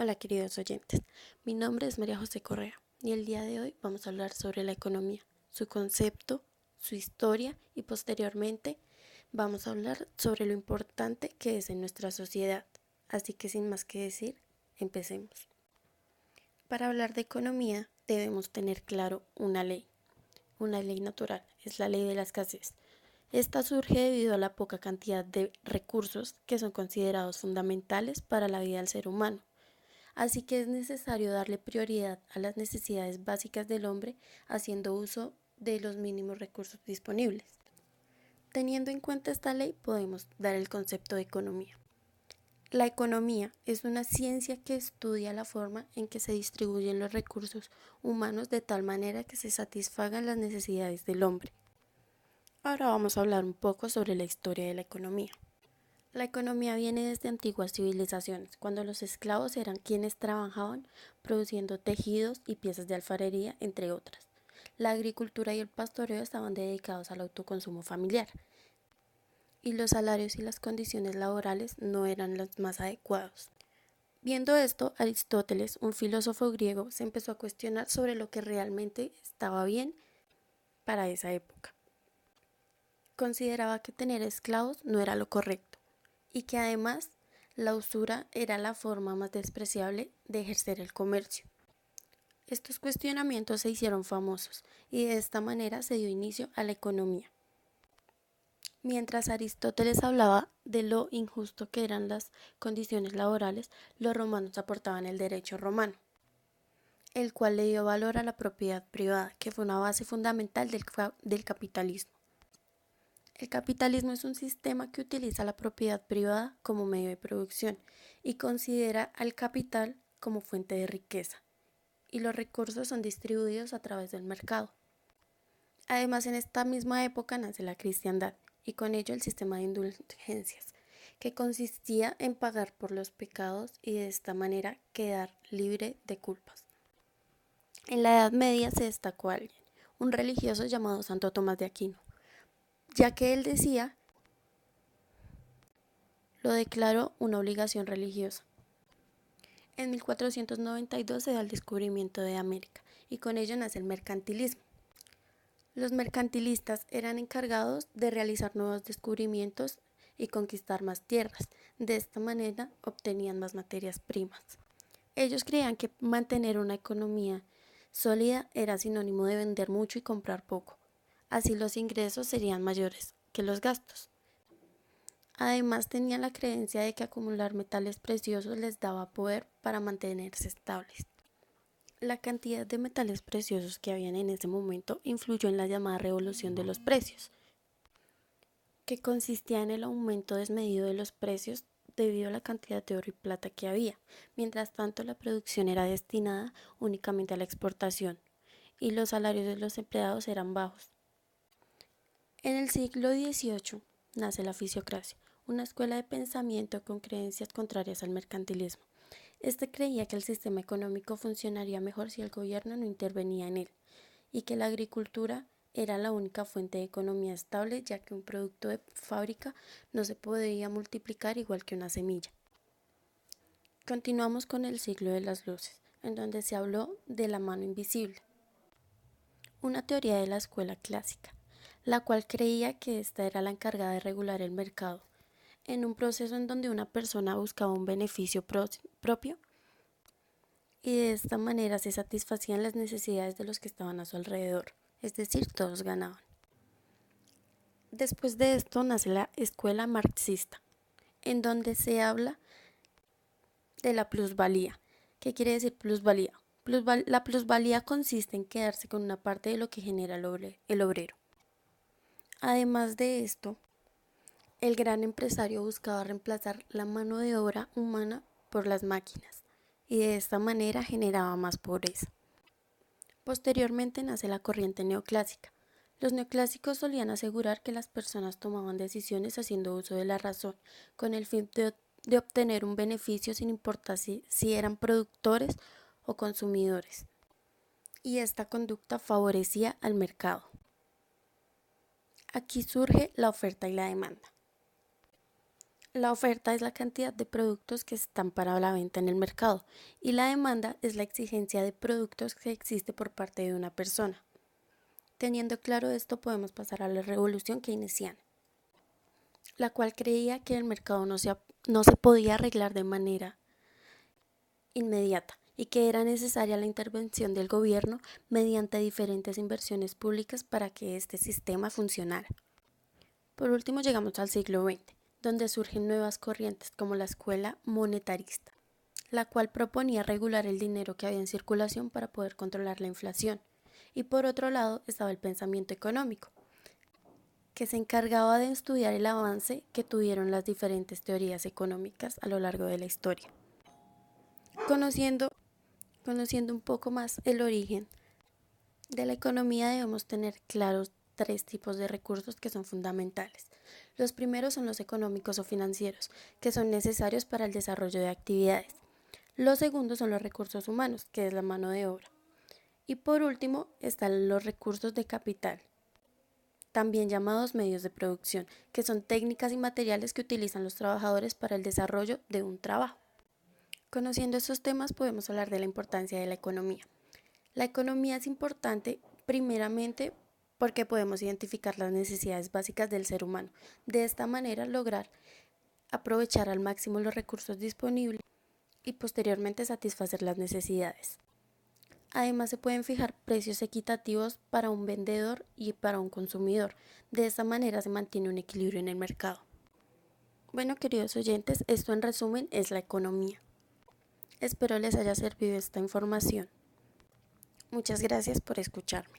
Hola queridos oyentes, mi nombre es María José Correa y el día de hoy vamos a hablar sobre la economía, su concepto, su historia y posteriormente vamos a hablar sobre lo importante que es en nuestra sociedad. Así que sin más que decir, empecemos. Para hablar de economía debemos tener claro una ley natural, es la ley de la escasez. Esta surge debido a la poca cantidad de recursos que son considerados fundamentales para la vida del ser humano. Así que es necesario darle prioridad a las necesidades básicas del hombre haciendo uso de los mínimos recursos disponibles. Teniendo en cuenta esta ley podemos dar el concepto de economía. La economía es una ciencia que estudia la forma en que se distribuyen los recursos humanos de tal manera que se satisfagan las necesidades del hombre. Ahora vamos a hablar un poco sobre la historia de la economía. La economía viene desde antiguas civilizaciones, cuando los esclavos eran quienes trabajaban produciendo tejidos y piezas de alfarería, entre otras. La agricultura y el pastoreo estaban dedicados al autoconsumo familiar, y los salarios y las condiciones laborales no eran los más adecuados. Viendo esto, Aristóteles, un filósofo griego, se empezó a cuestionar sobre lo que realmente estaba bien para esa época. Consideraba que tener esclavos no era lo correcto y que además la usura era la forma más despreciable de ejercer el comercio. Estos cuestionamientos se hicieron famosos y de esta manera se dio inicio a la economía. Mientras Aristóteles hablaba de lo injusto que eran las condiciones laborales, los romanos aportaban el derecho romano, el cual le dio valor a la propiedad privada, que fue una base fundamental del capitalismo. El capitalismo es un sistema que utiliza la propiedad privada como medio de producción y considera al capital como fuente de riqueza, y los recursos son distribuidos a través del mercado. Además, en esta misma época nace la cristiandad y con ello el sistema de indulgencias, que consistía en pagar por los pecados y de esta manera quedar libre de culpas. En la Edad Media se destacó alguien, un religioso llamado Santo Tomás de Aquino, ya que él decía lo declaró una obligación religiosa. En 1492 se da el descubrimiento de América y con ello nace el mercantilismo. Los mercantilistas eran encargados de realizar nuevos descubrimientos y conquistar más tierras. De esta manera obtenían más materias primas. Ellos creían que mantener una economía sólida era sinónimo de vender mucho y comprar poco. Así los ingresos serían mayores que los gastos. Además tenían la creencia de que acumular metales preciosos les daba poder para mantenerse estables. La cantidad de metales preciosos que habían en ese momento influyó en la llamada revolución de los precios, que consistía en el aumento desmedido de los precios debido a la cantidad de oro y plata que había. Mientras tanto, la producción era destinada únicamente a la exportación y los salarios de los empleados eran bajos. En el siglo XVIII nace la fisiocracia, una escuela de pensamiento con creencias contrarias al mercantilismo. Este creía que el sistema económico funcionaría mejor si el gobierno no intervenía en él y que la agricultura era la única fuente de economía estable, ya que un producto de fábrica no se podía multiplicar igual que una semilla. Continuamos con el siglo de las luces, en donde se habló de la mano invisible, una teoría de la escuela clásica, la cual creía que esta era la encargada de regular el mercado, en un proceso en donde una persona buscaba un beneficio propio y de esta manera se satisfacían las necesidades de los que estaban a su alrededor, es decir, todos ganaban. Después de esto nace la escuela marxista, en donde se habla de la plusvalía. ¿Qué quiere decir plusvalía? La plusvalía consiste en quedarse con una parte de lo que genera el obrero. Además de esto, el gran empresario buscaba reemplazar la mano de obra humana por las máquinas y de esta manera generaba más pobreza. Posteriormente nace la corriente neoclásica. Los neoclásicos solían asegurar que las personas tomaban decisiones haciendo uso de la razón, con el fin de obtener un beneficio sin importar si eran productores o consumidores. Y esta conducta favorecía al mercado. Aquí surge la oferta y la demanda. La oferta es la cantidad de productos que están para la venta en el mercado y la demanda es la exigencia de productos que existe por parte de una persona. Teniendo claro esto, podemos pasar a la revolución keynesiana, la cual creía que el mercado no se podía arreglar de manera inmediata y que era necesaria la intervención del gobierno mediante diferentes inversiones públicas para que este sistema funcionara. Por último, llegamos al siglo XX, donde surgen nuevas corrientes como la escuela monetarista, la cual proponía regular el dinero que había en circulación para poder controlar la inflación. Y por otro lado estaba el pensamiento económico, que se encargaba de estudiar el avance que tuvieron las diferentes teorías económicas a lo largo de la historia. Conociendo, conociendo un poco más el origen de la economía, debemos tener claros tres tipos de recursos que son fundamentales. Los primeros son los económicos o financieros, que son necesarios para el desarrollo de actividades. Los segundos son los recursos humanos, que es la mano de obra. Y por último están los recursos de capital, también llamados medios de producción, que son técnicas y materiales que utilizan los trabajadores para el desarrollo de un trabajo. Conociendo estos temas podemos hablar de la importancia de la economía. La economía es importante primeramente porque podemos identificar las necesidades básicas del ser humano. De esta manera lograr aprovechar al máximo los recursos disponibles y posteriormente satisfacer las necesidades. Además se pueden fijar precios equitativos para un vendedor y para un consumidor. De esta manera se mantiene un equilibrio en el mercado. Bueno, queridos oyentes, esto en resumen es la economía. Espero les haya servido esta información. Muchas gracias por escucharme.